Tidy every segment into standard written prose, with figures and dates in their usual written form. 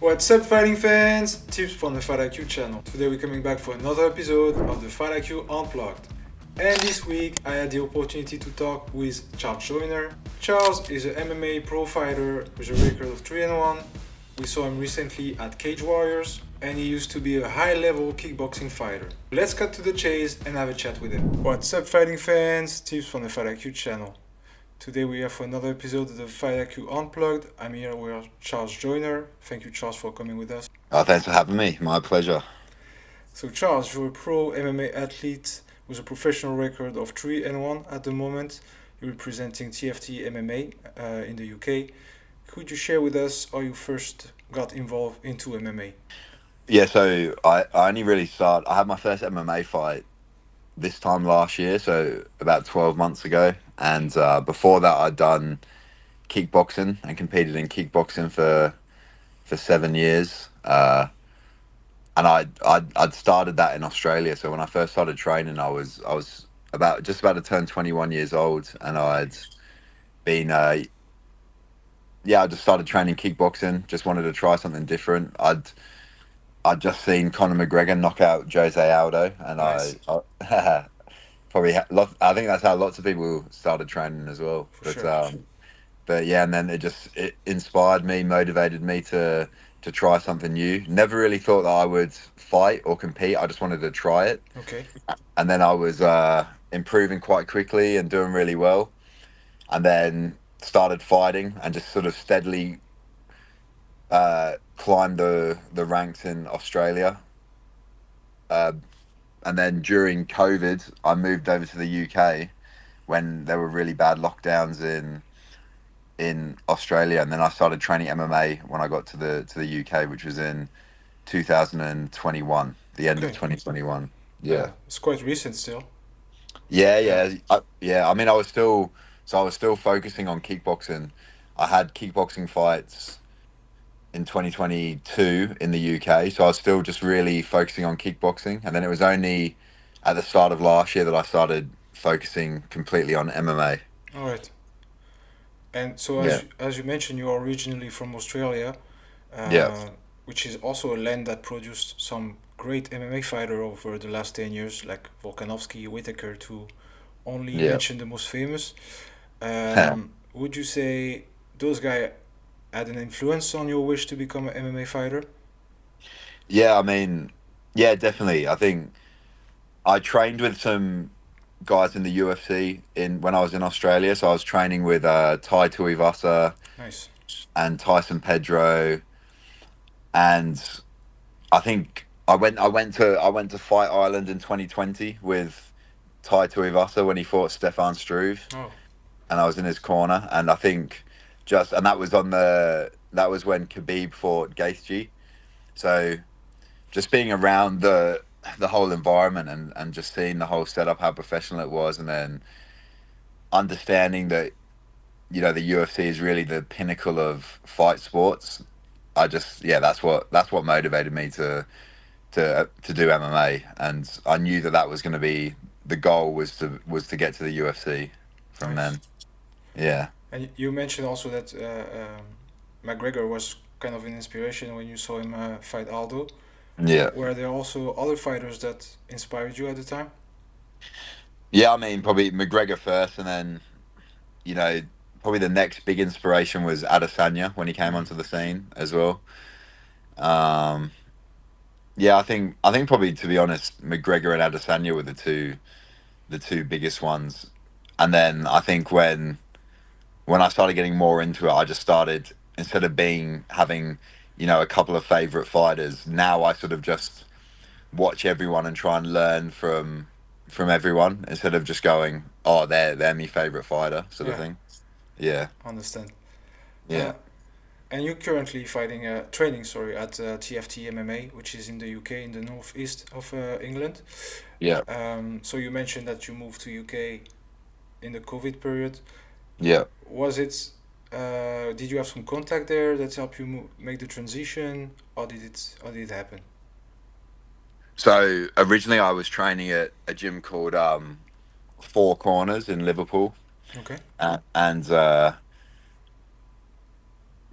What's up, fighting fans? Tips from the Fight IQ channel. Today we're coming back for another episode of the Fight IQ Unplugged. And this week I had the opportunity to talk with Charles Joyner. Charles is an MMA pro fighter with a record of 3-1. We saw him recently at Cage Warriors, and he used to be a high-level kickboxing fighter. Let's cut to the chase and have a chat with him. What's up, fighting fans? Tips from the Fight IQ channel. Today we are for another episode of the Fight IQ Unplugged. I'm here with Charles Joyner. Thank you, Charles, for coming with us. Thanks for having me. My pleasure. So, Charles, you're a pro MMA athlete with a professional record of 3-1 at the moment. You're representing TFT MMA in the UK. Could you share with us how you first got involved into MMA? Yeah, so I only really I had my first MMA fight this time last year, so about 12 months ago. And before that, I'd done kickboxing and competed in kickboxing for 7 years. And I'd started that in Australia. So when I first started training, I was about to turn 21 years old, and I'd been I just started training kickboxing. Just wanted to try something different. I'd just seen Conor McGregor knock out Jose Aldo, and Nice. I I think that's how lots of people started training as well. For But sure. but yeah, and then it inspired me, motivated me to try something new. Never really thought that I would fight or compete. I just wanted to try it, Okay. and then I was improving quite quickly and doing really well, and then started fighting and just sort of steadily climbed the ranks in Australia. And then during COVID, I moved over to the UK when there were really bad lockdowns in Australia, and then I started training MMA when I got to the UK, which was in 2021, the end of Okay. 2021. Yeah, Yeah, it's quite recent still. yeah, Yeah. yeah. I mean, I was still focusing on kickboxing. I had kickboxing fights in 2022 in the UK, so I was still just really focusing on kickboxing, and then it was only at the start of last year that I started focusing completely on MMA. All right. And so, Yeah, as you mentioned, you are originally from Australia, yeah, uh, which is also a land that produced some great MMA fighter over the last 10 years, like Volkanovski, Whitaker, to only yeah. mention the most famous. Would you say those guys had an influence on your wish to become an MMA fighter? Yeah, I mean, yeah, definitely. I think I trained with some guys in the UFC in when I was in Australia. So I was training with Tai Tuivasa Nice. and Tyson Pedro, and I went to Fight Island in 2020 with Tai Tuivasa when he fought Stefan Struve, Oh, and I was in his corner. And I think that was when Khabib fought Gaethje. So just being around the whole environment and just seeing the whole setup, how professional it was, and then understanding that the UFC is really the pinnacle of fight sports. That's what motivated me to do MMA, and I knew that was going to be the goal, was to get to the UFC from nice. then. Yeah, And you mentioned also that McGregor was kind of an inspiration when you saw him fight Aldo. yeah, Were there also other fighters that inspired you at the time? yeah. I mean, probably McGregor first, and then you know probably the next big inspiration was Adesanya when he came Mm. onto the scene as well. Um, yeah, I think probably, to be honest, McGregor and Adesanya were the two biggest ones. And then I think when I started getting more into it, I just started, instead of having a couple of favorite fighters, now I sort of just watch everyone and try and learn from everyone, instead of just going, oh, they're my favorite fighter, sort of Yeah, thing. Yeah, understand. yeah, Uh, and you're currently fighting, training, sorry, at TFT MMA, which is in the UK, in the northeast of England. yeah, So you mentioned that you moved to UK in the COVID period. yeah. Was it? Did you have some contact there that helped you make the transition, or did it? Or did it happen? So originally I was training at a gym called Four Corners in Liverpool, Okay. and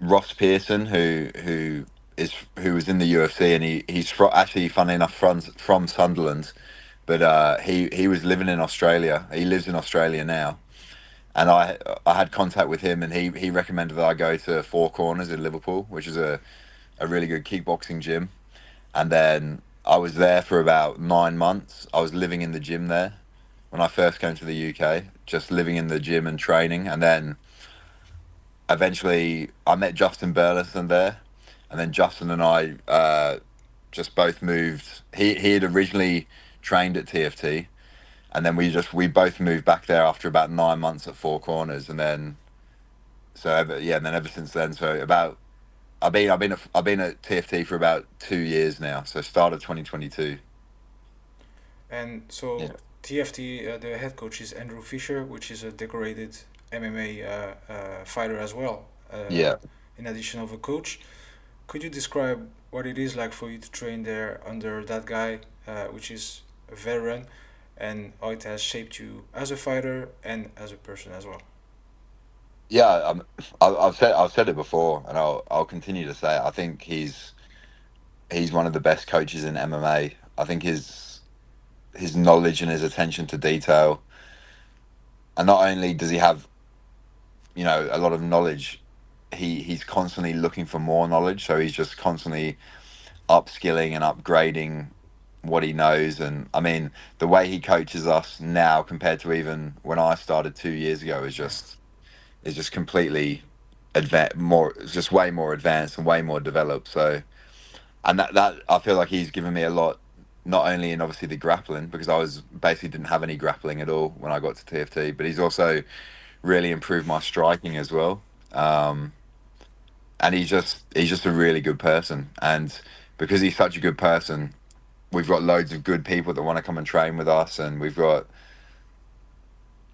Ross Pearson, who is who was in the UFC, and actually, funny enough, from Sunderland, but he was living in Australia. He lives in Australia now, and I had contact with him, and he recommended that I go to Four Corners in Liverpool, which is a really good kickboxing gym. And then I was there for about 9 months. I was living in the gym there when I first came to the UK, just living in the gym and training. And then eventually I met Justin Burleson there, and then Justin and I just both moved. He had originally trained at TFT, and then we both moved back there after about 9 months at Four Corners, and then and then ever since then, so about I've been at TFT for about 2 years now. So start of 2022. And Yeah. so TFT, the head coach is Andrew Fisher, which is a decorated MMA fighter as well. Yeah. In addition of a coach, could you describe what it is like for you to train there under that guy, which is a veteran, and how it has shaped you as a fighter and as a person as well? Yeah, I've said it before, and I'll continue to say it. I think he's one of the best coaches in MMA. I think his knowledge and his attention to detail, and not only does he have a lot of knowledge, he's constantly looking for more knowledge. So he's just constantly upskilling and upgrading what he knows. And I mean, the way he coaches us now compared to even when I started 2 years ago Yeah. is just completely it's just way more advanced and way more developed. So, and that I feel like he's given me a lot, not only in obviously the grappling, because I was basically didn't have any grappling at all when I got to TFT, but he's also really improved my striking as well. Um, and he's just a really good person, and because he's such a good person, we've got loads of good people that want to come and train with us, and we've got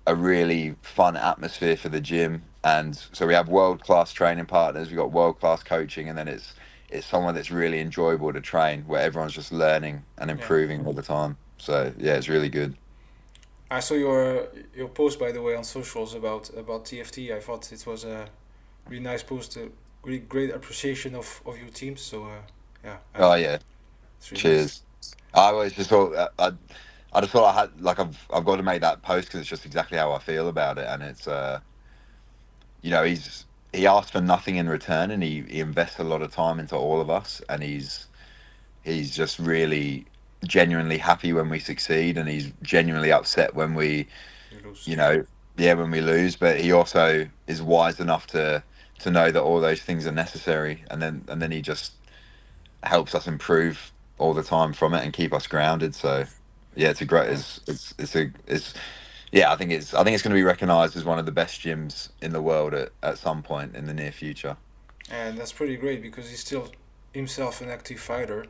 a really fun atmosphere for the gym. And so we have world class training partners, we've got world class coaching, and then it's someone that's really enjoyable to train, where everyone's just learning and Yeah. improving all the time. So yeah, it's really good. I saw your post, by the way, on socials about TFT. I thought it was a really nice post, a really great appreciation of your team. So yeah, Oh yeah, it's really nice. cheers. I always just thought I just thought I had like I've got to make that post because it's just exactly how I feel about it, and it's he asks for nothing in return, and he invests a lot of time into all of us, and he's just really genuinely happy when we succeed, and he's genuinely upset when You lose. you know when we lose, but he also is wise enough to know that all those things are necessary, and then he just helps us improve all the time from it and keep us grounded. So yeah, it's a great Yeah, it's yeah, I think it's going to be recognized as one of the best gyms in the world at some point in the near future. and that's pretty great because he's still himself an active fighter,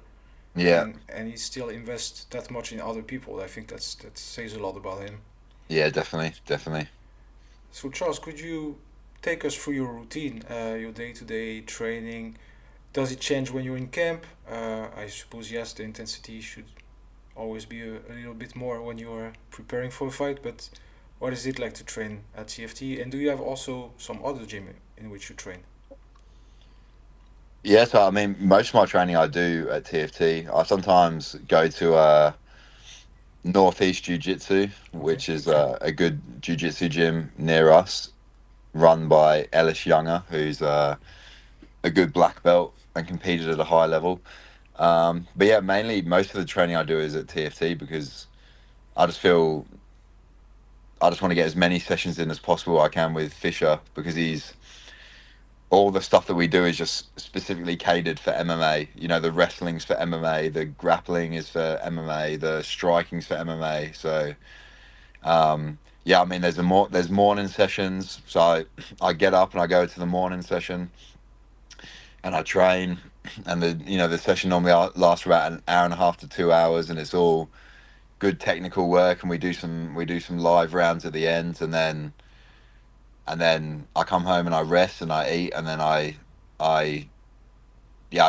Yeah, and he still invests that much in other people. I think that says a lot about him. yeah, definitely, definitely. So Charles, could you take us through your routine, your day-to-day training? Does it change when you're in camp? I suppose yes, the intensity should always be a little bit more when you're preparing for a fight. But what is it like to train at CFT? And do you have also some other gym in which you train? Yeah, so I mean, most of my training I do at TFT. I sometimes go to Northeast Jiu Jitsu, Okay. which is a good jiu jitsu gym near us, run by Ellis Younger, who's a good black belt and competed at a high level. But yeah, mainly most of the training I do is at TFT because I just feel I just want to get as many sessions in as possible I can with Fisher because he's all the stuff that we do is just specifically catered for MMA. You know, the wrestling's for MMA, the grappling is for MMA, the striking's for MMA. So yeah, I mean, there's morning sessions. So I get up and I go to the morning session and I train, and the session normally lasts for about an hour and a half to 2 hours, and it's all good technical work, and we do some live rounds at the end, and then I come home and I rest and I eat, and then I I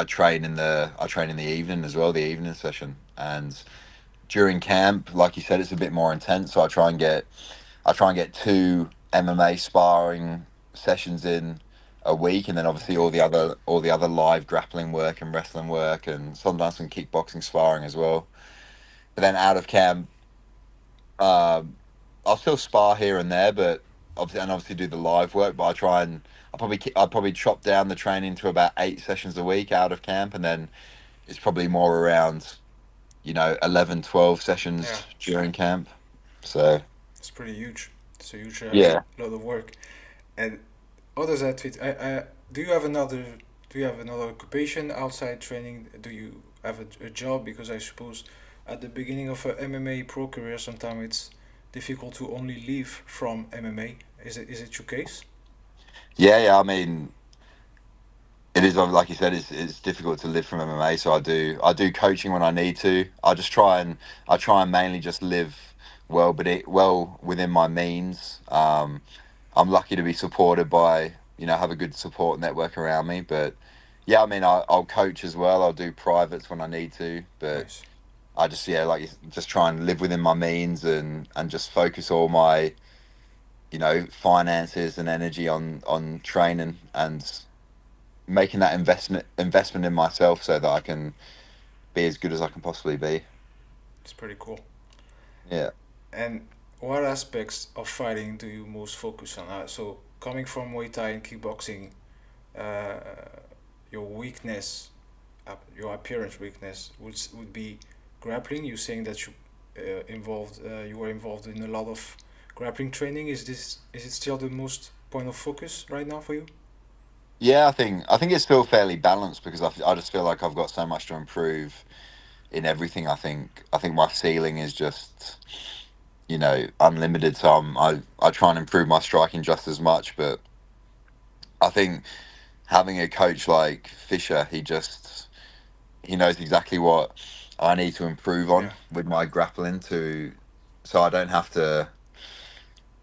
train in the evening as well, the evening session. And during camp, like you said, it's a bit more intense, so I try and get two MMA sparring sessions in a week, and then obviously Okay. all the other live grappling work and wrestling work, and sometimes some kickboxing sparring as well. But then out of camp, um, I'll still spar here and there, but obviously do the live work. But I probably chop down the training to about 8 sessions a week out of camp, and then it's probably more around 11, 12 Yeah, sessions during camp. So it's pretty huge. It's a huge yeah. lot of work. And others that fit. Do you have another? Do you have another occupation outside training? Do you have a job? Because I suppose at the beginning of a MMA pro career, sometimes it's difficult to only live from MMA. Is it your case? Yeah. I mean, it is like you said, it's difficult to live from MMA. So I do coaching when I need to. I try and mainly just live well, but well within my means. I'm lucky to be supported by have a good support network around me. But yeah, I mean, I'll coach as well. I'll do privates when I need to, but Nice. I just just try and live within my means and just focus all my finances and energy on training and making that investment in myself so that I can be as good as I can possibly be. It's pretty cool. Yeah. And what aspects of fighting do you most focus on? So coming from Muay Thai and kickboxing, uh, your weakness, your appearance weakness would be grappling. You're saying that you were involved in a lot of grappling training. Is it still the most point of focus right now for you? Yeah, I think it's still fairly balanced because I just feel like I've got so much to improve in everything. I think my ceiling is just unlimited. So I try and improve my striking just as much. But I think having a coach like Fisher, he knows exactly what I need to improve on Yeah, with my grappling so I don't have to.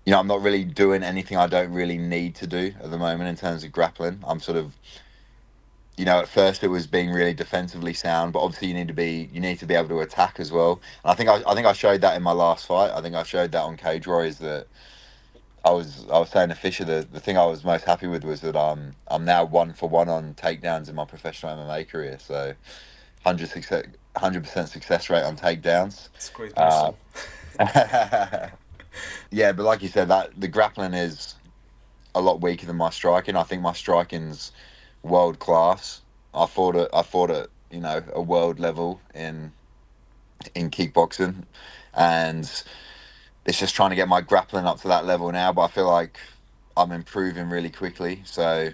I'm not really doing anything I don't really need to do at the moment in terms of grappling. I'm sort of, at first it was being really defensively sound, but obviously you need to be able to attack as well. And I think I showed that in my last fight. I think I showed that on Cage Warriors that I was saying to Fisher the thing I was most happy with was that I'm now 1 for 1 on takedowns in my professional MMA career. So 100% success rate on takedowns. it's great Uh, muscle. yeah, but like you said, that the grappling is a lot weaker than my striking. I think my striking's world class. I fought at a world level in kickboxing, and it's just trying to get my grappling up to that level now. But I feel like I'm improving really quickly. So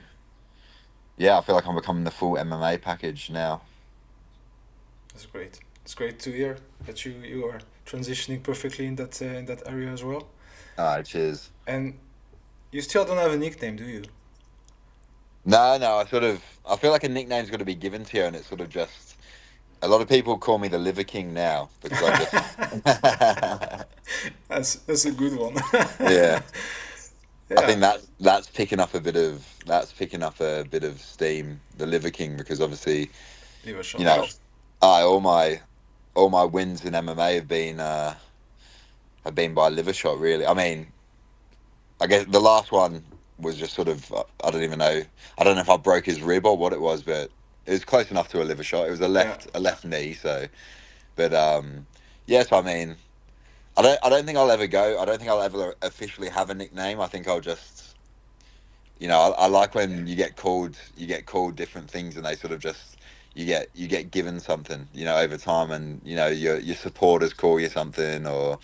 yeah, I feel like I'm becoming the full MMA package now. That's great. It's great to hear that you are transitioning perfectly in that area as well. All right, cheers. And you still don't have a nickname, do you? No, I feel like a nickname's got to be given to you, and it's sort of just a lot of people call me the Liver King now because I just That's a good one. yeah. I Yeah, think that's picking up a bit of steam, the Liver King, because obviously, leave a you shot. know, I all my wins in MMA have been by liver shot. Really, I mean, I guess the last one was just sort of I don't even know. I don't know if I broke his rib or what it was, but it was close enough to a liver shot. It was Yeah, a left knee. So, but yes, I mean, I don't think I'll ever go. I don't think I'll ever officially have a nickname. I think I'll just I like when you get called different things, and they sort of just you get given something, over time, and your supporters call you something, or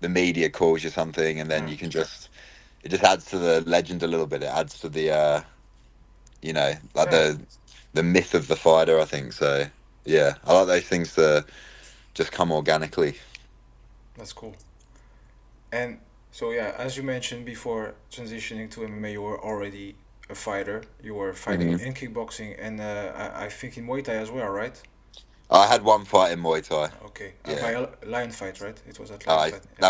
the media calls you something, and then yeah, you can just it just adds to the legend a little bit. It adds to the like yeah. the myth of the fighter. I think so. Yeah, I like those things to just come organically. That's cool. And so yeah, as you mentioned before transitioning to MMA, you were already a fighter. You were fighting Hmm. in kickboxing and I think in Muay Thai as well, right? I had one fight in Muay Thai. Okay, by Yeah. a lion fight, right? It was at lion fight. That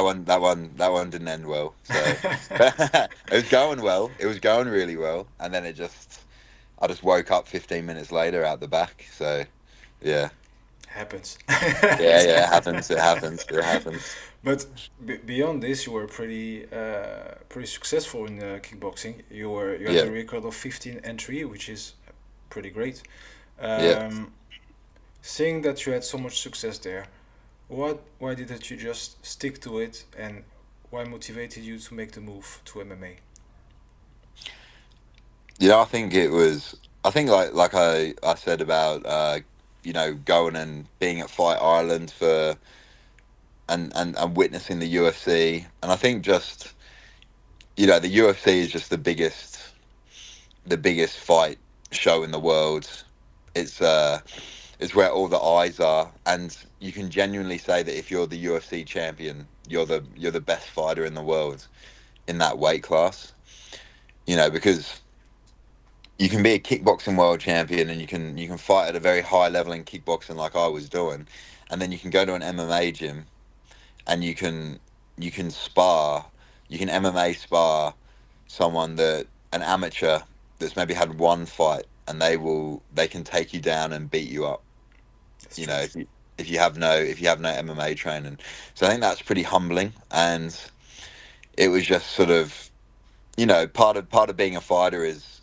one didn't end well. So it was going well. It was going really well, and then I just woke up 15 minutes later out the back. So yeah, happens. Yeah, yeah, it happens. It happens. It happens. But beyond this, you were pretty successful in kickboxing. You had Yeah, a record of 15 entry, which is pretty great. yeah. Um, Seeing that you had so much success there, why didn't you just stick to it, and why motivated you to make the move to MMA? Yeah, I think it was. I think like I said about going and being at Fight Ireland for and witnessing the UFC, and I think just the UFC is just the biggest fight show in the world. It's where all the eyes are, and you can genuinely say that if you're the UFC champion, you're the best fighter in the world in that weight class. Because you can be a kickboxing world champion and you can fight at a very high level in kickboxing like I was doing, and then you can go to an MMA gym and you can spar, you can MMA spar someone that an amateur that's maybe had one fight, and they can take you down and beat you up. That's You true. know, if you have no MMA training. So I think that's pretty humbling, and it was just sort of part of being a fighter is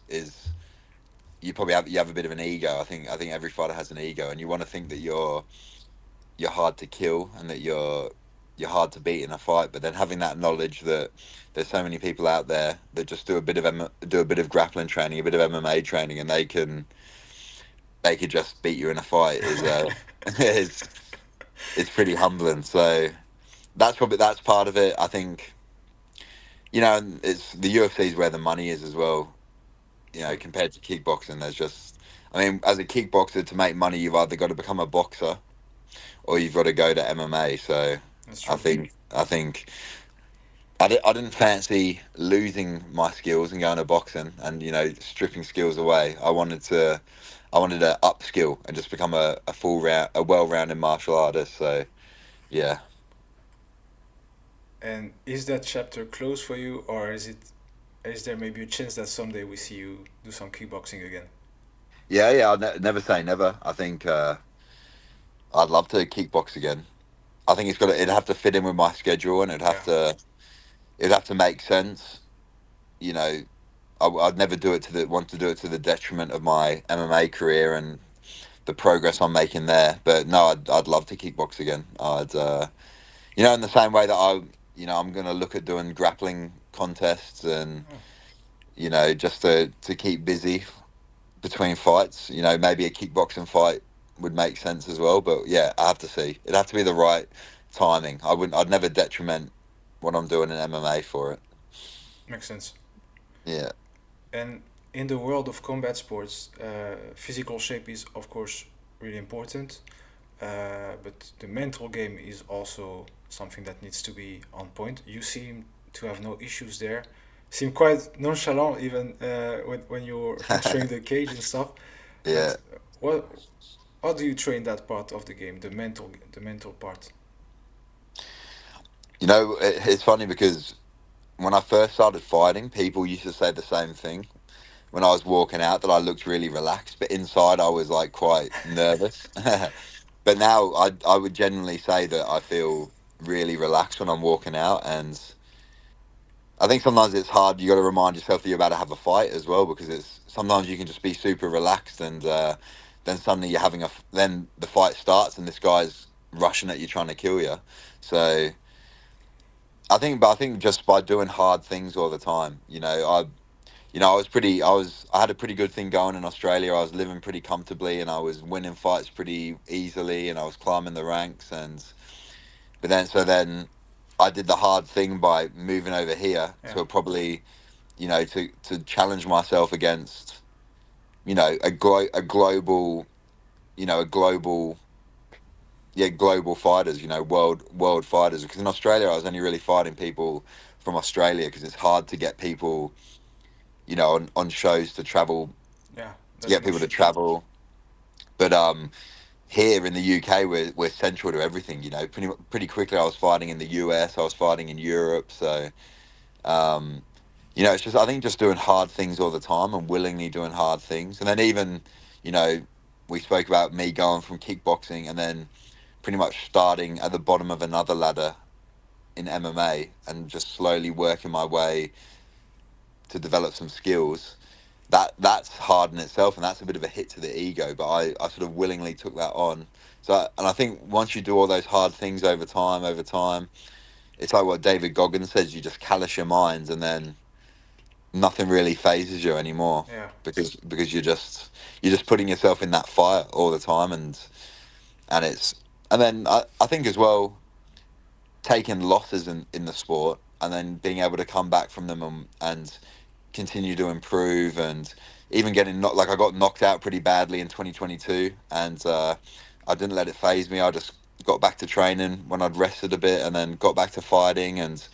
you have a bit of an ego. I think every fighter has an ego, and you want to think that you're hard to kill and that you're hard to beat in a fight. But then having that knowledge that there's so many people out there that just do a bit of grappling training, a bit of MMA training, and they could just beat you in a fight is is pretty humbling. So that's part of it. I think it's the UFC is where the money is as well. True. Compared to kickboxing, I mean, as a kickboxer, to make money, you've either got to become a boxer or you've got to go to MMA. So That's I true. think I think I didn't fancy losing my skills and going to boxing and stripping skills away. I wanted to upskill and just become a well-rounded martial artist. So yeah, And is that chapter closed for you, or is there maybe a chance that someday we see you do some kickboxing again? yeah, yeah. Never say never. I think I'd love to kickbox again. I think it'd have to fit in with my schedule, and Yeah. it'd have to make sense. You know, I'd never want to do it to the detriment of my MMA career and the progress I'm making there. But no, I'd love to kickbox again. In the same way that I'm gonna look at doing grappling contests and Oh, just to keep busy between fights. Maybe a kickboxing fight would make sense as well. But yeah, I have to see. It'd have to be the right timing. I'd never detriment what I'm doing in MMA for it. makes sense. Yeah. And in the world of combat sports, physical shape is of course really important, but the mental game is also something that needs to be on point. You seem to have no issues there. Seem quite nonchalant even when you're entering the cage and stuff. Yeah. But what how do you train that part of the game, the mental part? It's funny because when I first started fighting, people used to say the same thing when I was walking out that I looked really relaxed, but inside I was like quite nervous. But now I would genuinely say that I feel really relaxed when I'm walking out, and I think sometimes it's hard. You got to remind yourself that you're about to have a fight as well, because it's sometimes you can just be super relaxed, and then suddenly then the fight starts, and this guy's rushing at you trying to kill you. So but I think just by doing hard things all the time, I had a pretty good thing going in Australia. I was living pretty comfortably, and I was winning fights pretty easily, and I was climbing the ranks. But then I did the hard thing by moving over here Yeah, to probably, to challenge myself against, a global, a global, yeah, global fighters, world fighters. Because in Australia, I was only really fighting people from Australia because it's hard to get people, on shows to travel, yeah, to that's get no people to shit. travel. But here in the UK, we're central to everything. Pretty quickly, I was fighting in the US, I was fighting in Europe. So um, it's just I think just doing hard things all the time and willingly doing hard things, and then even you know we spoke about me going from kickboxing and then pretty much starting at the bottom of another ladder in MMA and just slowly working my way to develop some skills. That's hard in itself, and that's a bit of a hit to the ego. But I sort of willingly took that on. So, and I think once you do all those hard things over time, it's like what David Goggins says: you just callous your minds, and then nothing really phases you anymore Yeah. because you're just putting yourself in that fire all the time, and it's and then I think as well taking losses in the sport and then being able to come back from them and continue to improve and even getting knocked, like I got knocked out pretty badly in 2022 and I didn't let it phase me. I just got back to training when I'd rested a bit and then got back to fighting, and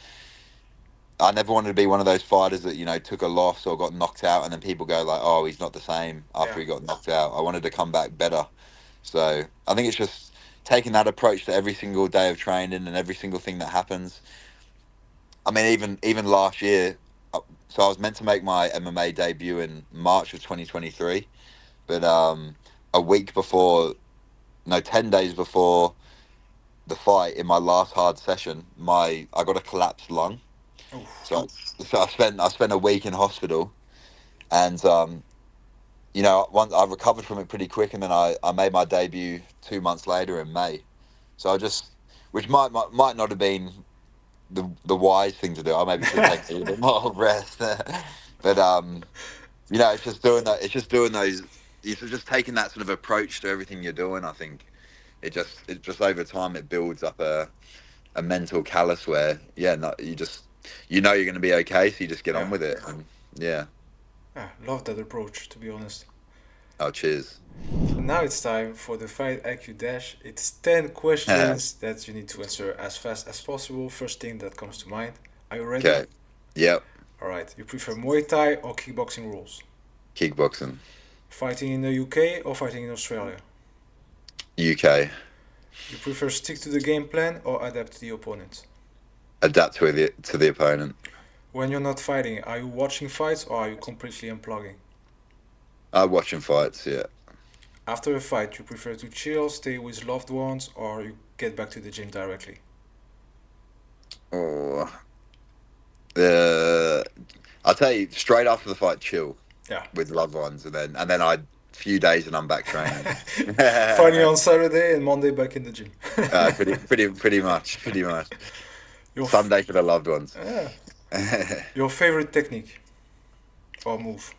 I never wanted to be one of those fighters that, took a loss or got knocked out and then people go like, oh, he's not the same after Yeah. he got knocked out. I wanted to come back better. So I think it's just taking that approach to every single day of training and every single thing that happens. I mean, even last year, so I was meant to make my MMA debut in March of 2023, but a week before, no, 10 days before the fight in my last hard session, I got a collapsed lung. Oof. So I spent a week in hospital, and once I recovered from it pretty quick, and then I made my debut 2 months later in May. So which might not have been the wise thing to do. I maybe should take a little bit more rest, but it's just doing that. It's just doing those. It's just taking that sort of approach to everything you're doing. I think it just over time it builds up a mental callus where no, you're going to be okay, so you just get on Yeah. with it. And yeah. Yeah. Love that approach, to be honest. Oh, cheers. Now it's time for the Fight IQ Dash. It's 10 questions that you need to answer as fast as possible. First thing that comes to mind. Are you ready? Okay. Yep. Alright. You prefer Muay Thai or kickboxing rules? Kickboxing. Fighting in the UK or fighting in Australia? UK. You prefer stick to the game plan or adapt to the opponent? Adapt to the opponent. When you're not fighting, are you watching fights or are you completely unplugging? Watching fights. Yeah. After a fight, you prefer to chill, stay with loved ones, or you get back to the gym directly? Oh. Uh, I'll tell you straight after the fight, chill Yeah. with loved ones, and then I few days and I'm back training. Fighting on Saturday and Monday back in the gym. Pretty much. Your, f- Sunday for the loved ones. your favorite technique or move?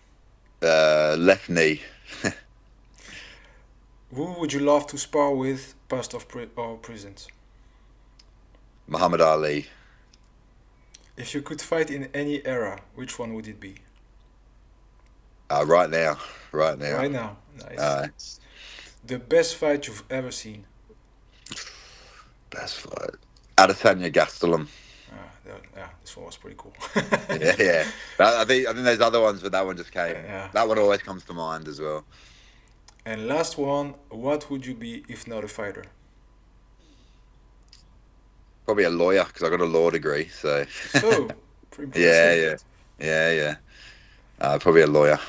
Left knee. Who would you love to spar with, past or present? Muhammad Ali. If you could fight in any era, which one would it be? Right now. Right now. Nice. Uh, The best fight you've ever seen? Best fight. Adesanya Gastelum. Yeah, this one was pretty cool. Yeah. I think there's other ones, but that one just came. Yeah. That one always comes to mind as well. And last one, what would you be if not a fighter? Probably a lawyer because I got a law degree. So. So, pretty impressive. Yeah. Probably a lawyer.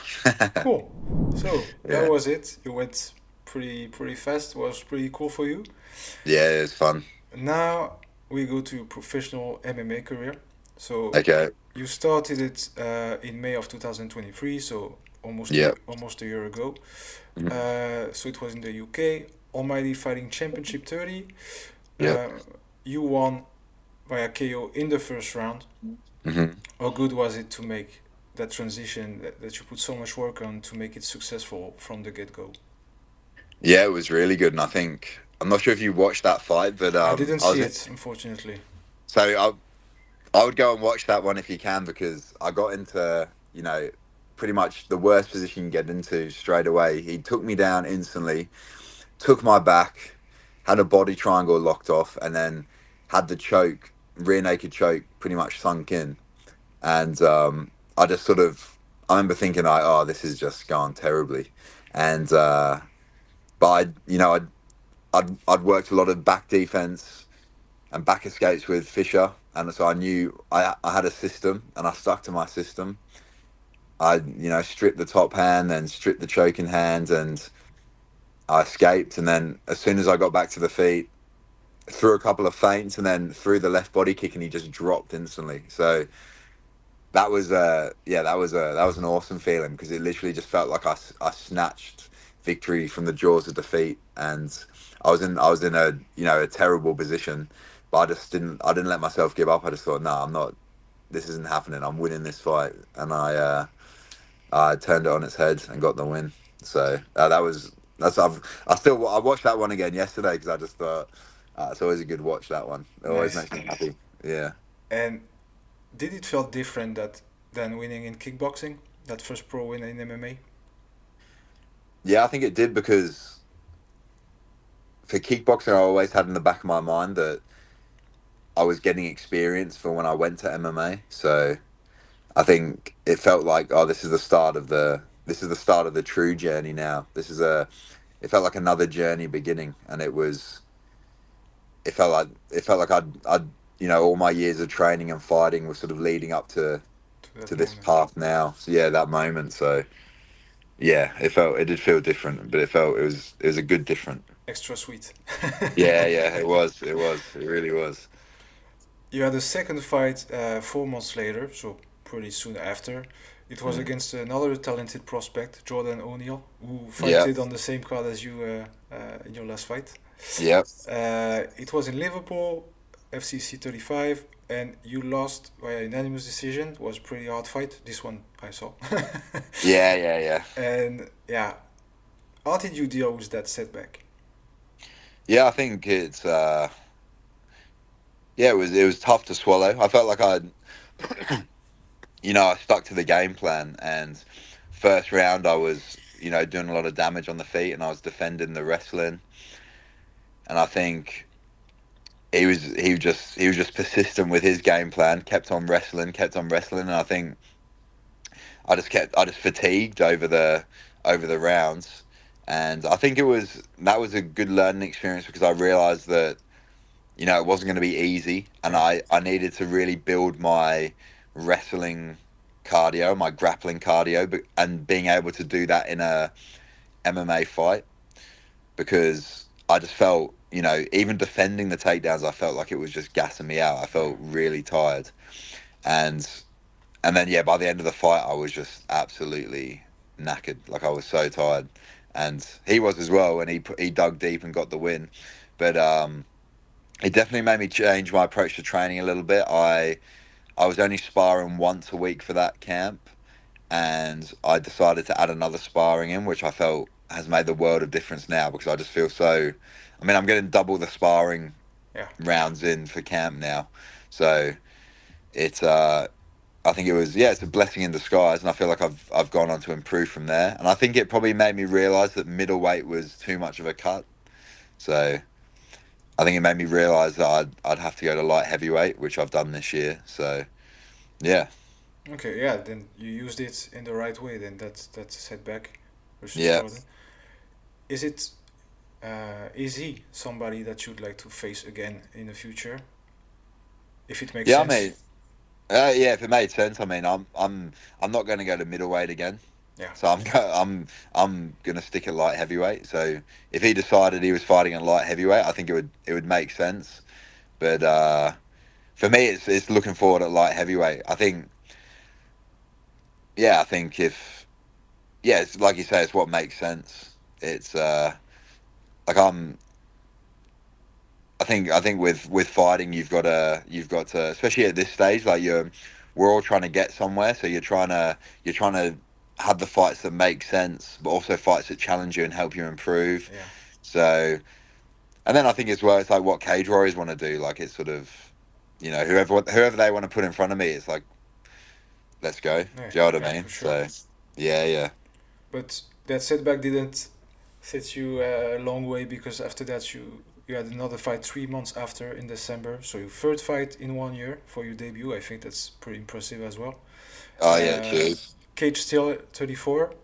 Cool. So Yeah. that was it. You went pretty fast. Was pretty cool for you. Yeah, it's fun. Now we go to your professional MMA career. So Okay. you started it in May of 2023. So Yeah. almost a year ago. Mhm. So it was in the UK. Almighty Fighting Championship 30. Yeah. You won via KO in the first round. Hmm. How good was it to make that transition that you put so much work on to make it successful from the get-go? Yeah, it was really good, and I think I'm not sure if you watched that fight, but I didn't I was see it, unfortunately. so I would go and watch that one if you can because I got into pretty much the worst position you can get into straight away. He took me down instantly, took my back, had a body triangle locked off, and then had the choke, rear naked choke, pretty much sunk in. And I just I remember thinking, like, oh, this is just gone terribly. And but I'd worked a lot of back defense and back escapes with Fisher, and so I knew I had a system, and I stuck to my system. I stripped the top hand, then stripped the choking hand, and I escaped, and then as soon as I got back to the feet, threw a couple of feints, and then threw the left body kick, and he just dropped instantly. So that was that was an awesome feeling because it literally just felt like I snatched victory from the jaws of defeat, and I was in a a terrible position, but I didn't let myself give up. I just thought, no, I'm not. This isn't happening. I'm winning this fight, and I turned it on its head and got the win. So I watched that one again yesterday because I just thought it's always a good watch. That one, it always Nice. makes me happy. Yeah. And did it feel different than winning in kickboxing? That first pro win in MMA? Yeah, I think it did because for kickboxing, I always had in the back of my mind that I was getting experience for when I went to MMA. So I think it felt like, oh, this is the start of the true journey now. It felt like another journey beginning, and it felt like I'd all my years of training and fighting were sort of leading up To that to this moment. path now. So yeah, that moment. So yeah, it did feel different, but it was a good different. Extra sweet. Yeah, yeah, it really was. You had a second fight 4 months later, so pretty soon after. It was Mm. against another talented prospect, Jordan O'Neill, who Yeah, fighted on the same card as you in your last fight. yeah, It was in Liverpool, FCC 35, and you lost via unanimous decision. It was a pretty hard fight. This one I saw. yeah. And yeah, how did you deal with that setback? Yeah, I think it was tough to swallow. I felt like I stuck to the game plan, and first round I was doing a lot of damage on the feet, and I was defending the wrestling, and I think he was just persistent with his game plan, kept on wrestling, and I think I just fatigued over the rounds, and I think that was a good learning experience because I realized that it wasn't going to be easy, and Yeah, I needed to really build my wrestling cardio, my grappling cardio, and being able to do that in a MMA fight because I just felt, even defending the takedowns, I felt like it was just gassing me out. I yeah. felt really tired, and then yeah, by the end of the fight, I was just absolutely knackered. Like I was so tired, and he was as well, and he dug deep and got the win, but it definitely made me change my approach to training a little bit. I was only sparring once a week for that camp, and I decided to add another sparring in, which I felt has made the world of difference now because I just feel so. I mean, I'm getting double the sparring Yeah. rounds in for camp now, so it's I think it's a blessing in disguise, and I feel like I've gone on to improve from there, and I think it probably made me realise that middleweight was too much of a cut, so. I think it made me realise that I'd have to go to light heavyweight, which I've done this year. So yeah, Okay, yeah, then you used it in the right way. Then that's a setback versus yeah, Jordan. Is he somebody that you'd like to face again in the future, if it makes yeah. I sense? mean, yeah. If it made sense, I mean, I'm not going to go to middleweight again. Yeah. So I'm going to stick at light heavyweight. So if he decided he was fighting at light heavyweight, I think it would make sense. But for me, it's looking forward at light heavyweight. I think if it's like you say, it's what makes sense. It's like I think with fighting you've got to, especially at this stage, like we're all trying to get somewhere, so you're trying to have the fights that make sense but also fights that challenge you and help you improve. Yeah. So and then I think as well it's like what cage warriors want to do, like it's sort of whoever they want to put in front of me, it's like let's go. Do Yeah. you know what Yeah, I mean? for sure. So yeah. But that setback didn't set you a long way because after that you had another fight 3 months after in December. So your third fight in 1 year for your debut. I think that's pretty impressive as well. Oh yeah, Uh, cheers. Cage still 34,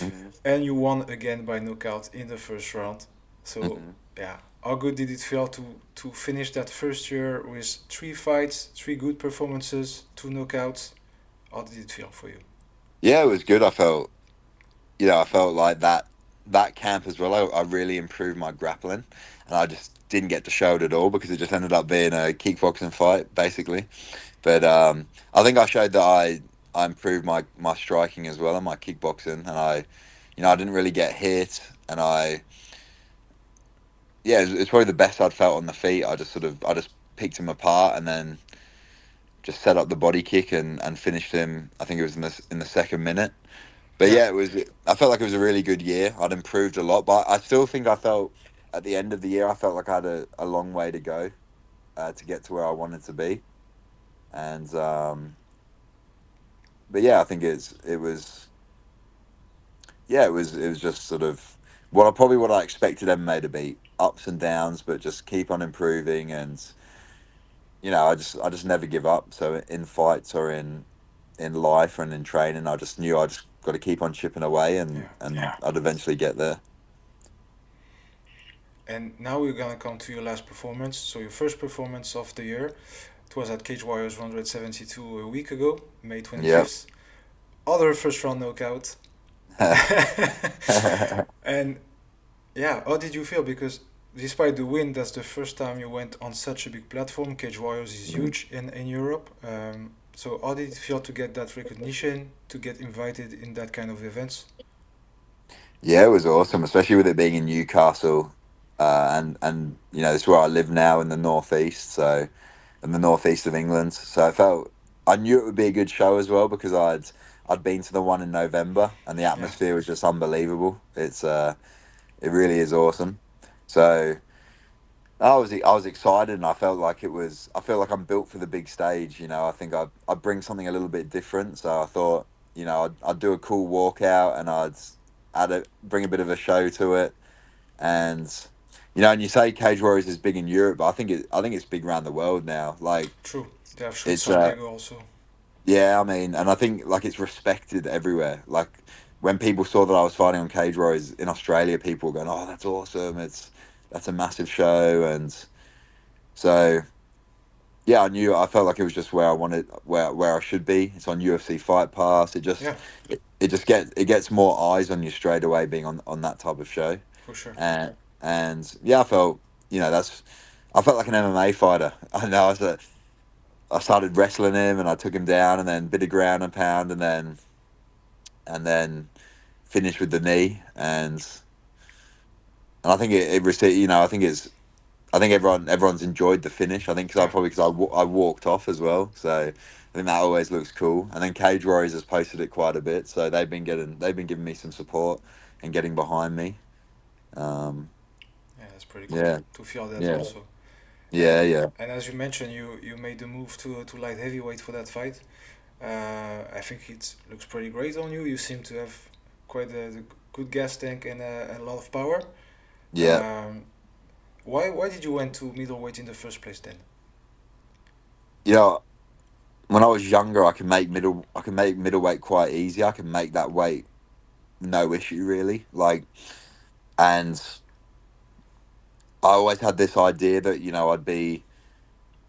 Hmm. and you won again by knockout in the first round. So Hmm. yeah, how good did it feel to finish that first year with 3 fights, 3 good performances, 2 knockouts? How did it feel for you? Yeah, it was good. I felt I felt like that that camp as well, I really improved my grappling, and I just didn't get to show it at all because it just ended up being a kickboxing fight basically. But I think I showed that I improved my striking as well and my kickboxing, and I didn't really get hit, and yeah, it's probably the best I'd felt on the feet. I just picked him apart and then just set up the body kick and finished him. I think it was in the second minute. But Yeah. yeah, it was. I felt like it was a really good year. I'd improved a lot, but I still think I felt at the end of the year I felt like I had a long way to go to get to where I wanted to be. And but yeah, I think it was it was just sort of what I expected MMA to be, ups and downs, but just keep on improving. And I just never give up. So in fights or in life and in training, I just knew I just got to keep on chipping away, Yeah. and I'd eventually get there. And now we're gonna come to your last performance. So your first performance of the year. It was at Cage Warriors 172 a week ago, May Yep. 25th. Other first round knockout. And yeah, how did you feel? Because despite the win, that's the first time you went on such a big platform. Cage Warriors is huge in Europe. So how did it feel to get that recognition, to get invited in that kind of events? Yeah, it was awesome, especially with it being in Newcastle, and this is where I live now in the northeast, so in the northeast of England. So I knew it would be a good show as well because I'd been to the one in November, and the Yeah, atmosphere was just unbelievable. It really is awesome. So I was excited, and I feel like I'm built for the big stage. I think I bring something a little bit different. So I thought, I'd do a cool walkout, and bring a bit of a show to it. And and you say Cage Warriors is big in Europe, but I think it's big around the world now. Like true. They have shoot it's San Diego also. yeah, I mean, and I think like it's respected everywhere. Like when people saw that I was fighting on Cage Warriors in Australia, people were going, "Oh, that's awesome! That's a massive show." And so yeah, I felt like it was just where I wanted, where I should be. It's on UFC Fight Pass. Yeah, It gets more eyes on you straight away being on that type of show. for sure. And yeah, I felt like an MMA fighter. I started wrestling him, and I took him down, and then bit of ground and pound, and then finished with the knee. And I think it received. I think everyone's enjoyed the finish. I think Yeah, because I walked off as well, so I think that always looks cool. And then Cage Warriors has posted it quite a bit, so they've been giving me some support and getting behind me. Um, yeah, that's pretty cool yeah, to feel that yeah, also. yeah, yeah, And as you mentioned, you made the move to light heavyweight for that fight. I think it looks pretty great on you. You seem to have quite a good gas tank and a lot of power. yeah. Um, why did you went to middleweight in the first place then? You know, when I was younger, I can make middleweight quite easy. I can make that weight no issue really. And I always had this idea that I'd be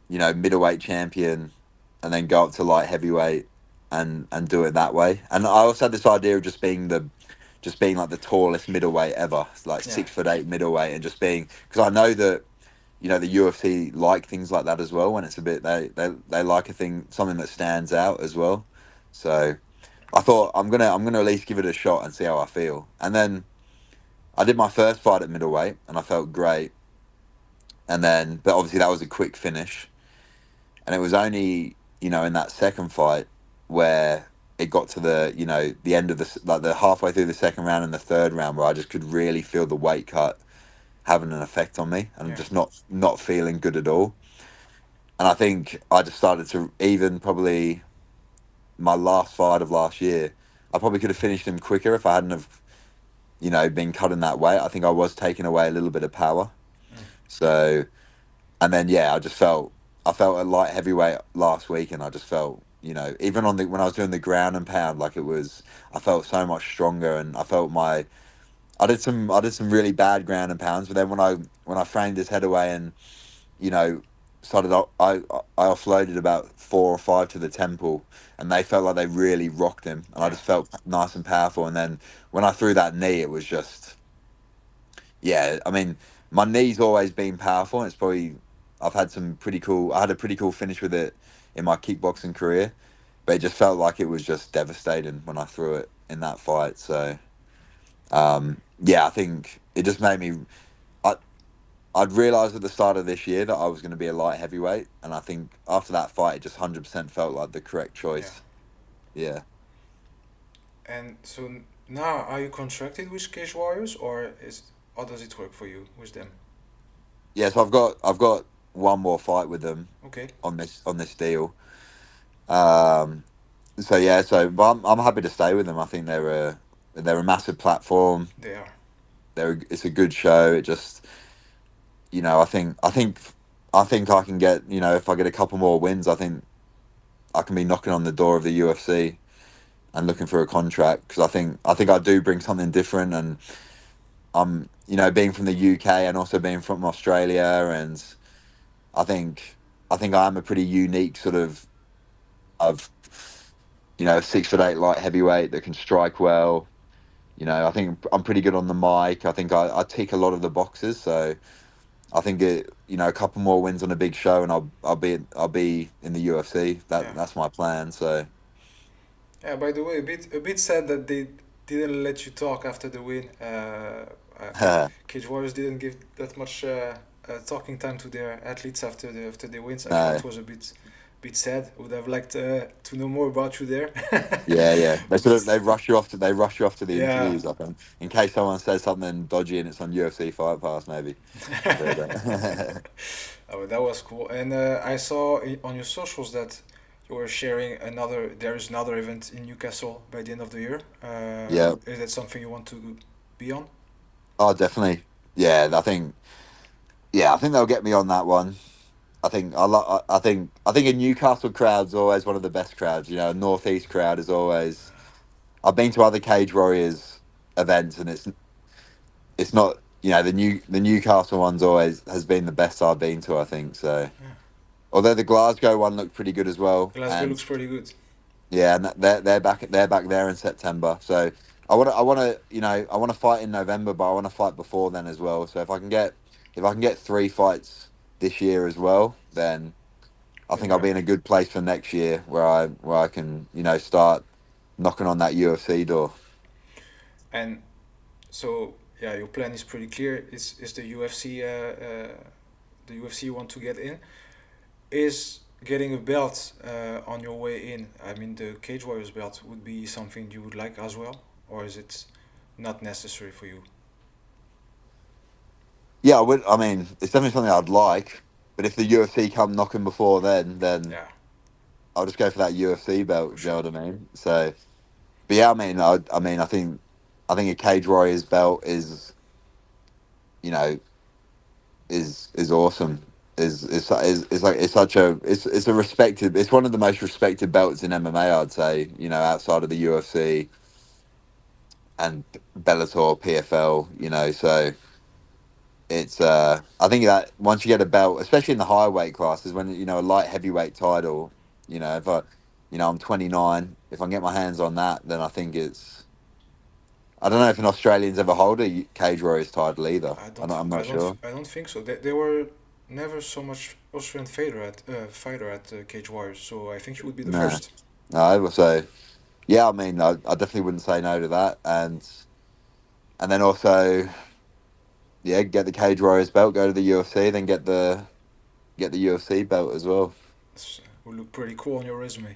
middleweight champion, and then go up to light heavyweight and do it that way. And I also had this idea of just being like the tallest middleweight ever, like Yeah, 6'8" middleweight, and just being because I know that the UFC like things like that as well. When it's a bit they like something that stands out as well. So I thought I'm gonna at least give it a shot and see how I feel. And then I did my first fight at middleweight, and I felt great. And then, but obviously that was a quick finish, and it was only in that second fight where it got to the end of the halfway through the second round and the third round where I just could really feel the weight cut having an effect on me, and I'm yeah, just not feeling good at all. And I think I just started to, even probably my last fight of last year, I probably could have finished him quicker if I hadn't have been cut in that weight. I think I was taking away a little bit of power. mm, So and then yeah, I felt at light heavyweight last week, and I just felt even when I was doing the ground and pound, like I felt so much stronger, and I did some really bad ground and pounds, but then when I framed his head away and you know started I offloaded about 4 or 5 to the temple, and they felt like they really rocked him, and I yeah, just felt nice and powerful. And then when I threw that knee, it was just. Yeah, I mean, my knee's always been powerful, and it's probably I've had some pretty cool. I had a pretty cool finish with it in my kickboxing career, but it just felt like it was just devastating when I threw it in that fight. So, yeah, I think it just made me. I I'd realised at the start of this year that I was going to be a light heavyweight, and I think after that fight, it just 100% felt like the correct Yeah. choice. Yeah, And so now, are you contracted with Cage Warriors, or is how does it work for you with them? yeah. So I've got one more fight with them Okay, on this deal. Um, so yeah, but I'm happy to stay with them. I think they're a massive platform. they are. It's a good show. It just I think I can get if I get a couple more wins, I think I can be knocking on the door of the UFC and looking for a contract because I think I do bring something different, and I'm being from the UK and also being from Australia, and I think I am a pretty unique sort of 6'8" light heavyweight that can strike well. I think I'm pretty good on the mic. I think I tick a lot of the boxes, so I think a couple more wins on a big show, and I'll be in the UFC. Yeah. That's my plan. So Yeah. By the way, a bit sad that they didn't let you talk after the win. Cage Warriors didn't give that much talking time to their athletes after the wins. I thought no, it was a bit sad. Would have liked to know more about you there. yeah. They sort of But they rush you off to the yeah. interviews. I think in case someone says something dodgy and it's on UFC Fight Pass, maybe. But, Oh, that was cool. And I saw on your socials that you were sharing there is another event in Newcastle by the end of the year. yeah. Is that something you want to be on? Oh, definitely. Yeah, I think they'll get me on that one. I think a Newcastle crowd's always one of the best crowds. A Northeast crowd is always. I've been to other Cage Warriors events, and it's not the Newcastle one's always has been the best I've been to. I think so. Yeah. Although the Glasgow one looked pretty good as well, Glasgow and looks pretty good. yeah, and they're back there in September. So I want to fight in November, but I want to fight before then as well. So if I can get 3 fights this year as well, then I Then think I'll you're be in a good place for next year where I can start knocking on that UFC door. and so yeah, your plan is pretty clear. Is the UFC you want to get in? Is getting a belt on your way in? I mean, the Cage Warriors belt would be something you would like as well, or is it not necessary for you? Yeah, I would. I mean, it's definitely something I'd like. But if the UFC come knocking before then Yeah, I'll just go for that UFC for belt. Do you know sure. what I mean? So, but yeah, I mean, I think a Cage Warriors belt you know, is awesome. Is like it's a respected. It's one of the most respected belts in MMA. I'd say. Outside of the UFC and Bellator, PFL. So it's I think that once you get a belt, especially in the higher weight classes, when a light heavyweight title, if I'm 29, if I can get my hands on that, then I think I don't know if an Australian's ever hold a Cage Warriors title either. I I'm don't, not, I'm I not don't, sure. I don't think so. They were never so much Australian fighter at Cage Warriors, so I think he would be the No, first. no. So yeah, I mean, I definitely wouldn't say no to that, and then also yeah, get the Cage Warriors belt, go to the UFC, then get the UFC belt as well. Would look pretty cool on your resume.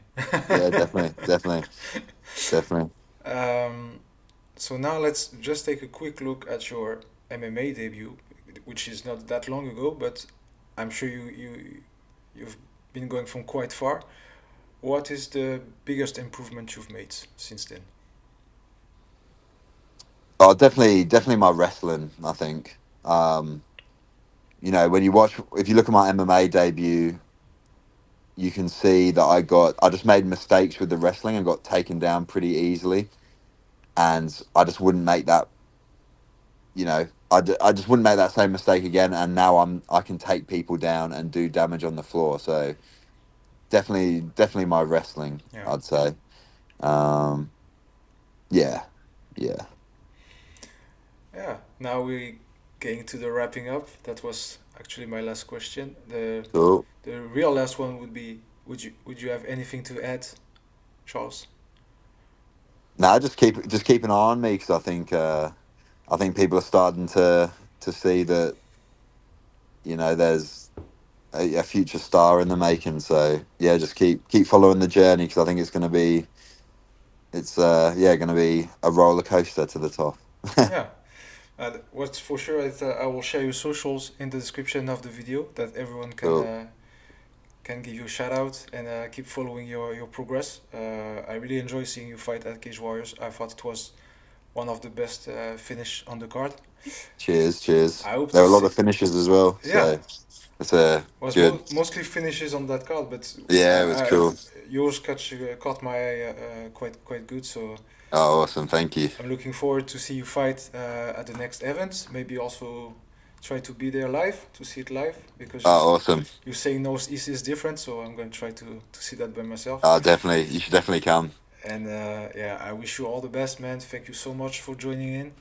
Yeah, definitely, definitely, definitely. um, so now let's just take a quick look at your MMA debut, which is not that long ago, but I'm sure you've been going from quite far. What is the biggest improvement you've made since then? Oh, definitely my wrestling. I think. When if you look at my MMA debut, you can see that I just made mistakes with the wrestling and got taken down pretty easily, and I just wouldn't make that. I just wouldn't make that same mistake again. And now I can take people down and do damage on the floor. So definitely my wrestling. Yeah. I'd say. Um, yeah, yeah, Yeah. Now getting to the wrapping up. That was actually my last question. Cool. The real last one would be: would you have anything to add, Charles? Now just keep an eye on me because I think people are starting to see that there's a future star in the making. So yeah, just keep following the journey because I think it's going to be a roller coaster to the top. Yeah. What's for sure is I will share your socials in the description of the video that everyone Cool. can give you a shout out and keep following your progress. I really enjoy seeing you fight at Cage Warriors. I thought it was one of the best finish on the card. Cheers. I hope There to are a lot see. of finishes as well, Yeah, so it's a was good. mostly finishes on that card, but Yeah, it was cool. yours caught my eye quite good. So Oh, awesome! Thank you. I'm looking forward to see you fight at the next event. Maybe also try to be there live to see it live because Oh, awesome! you saying Northeast is different. So I'm going to try to see that by myself. Oh, definitely. You should definitely come. And yeah, I wish you all the best, man. Thank you so much for joining in.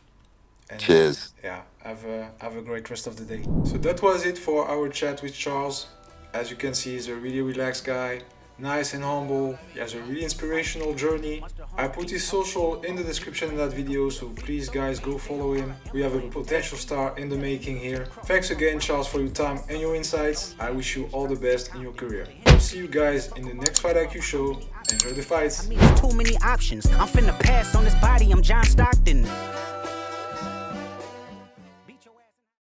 And Cheers. yeah, have a great rest of the day. So that was it for our chat with Charles. As you can see, he's a really relaxed guy, nice and humble. He has a really inspirational journey. I put his social in the description of that video, so please guys go follow him. We have a potential star in the making here. Thanks again, Charles, for your time and your insights. I wish you all the best in your career. I'll see you guys in the next Fight IQ show. Enjoy the fights. I mean, there's too many options. I'm finna pass on this body, I'm John Stockton.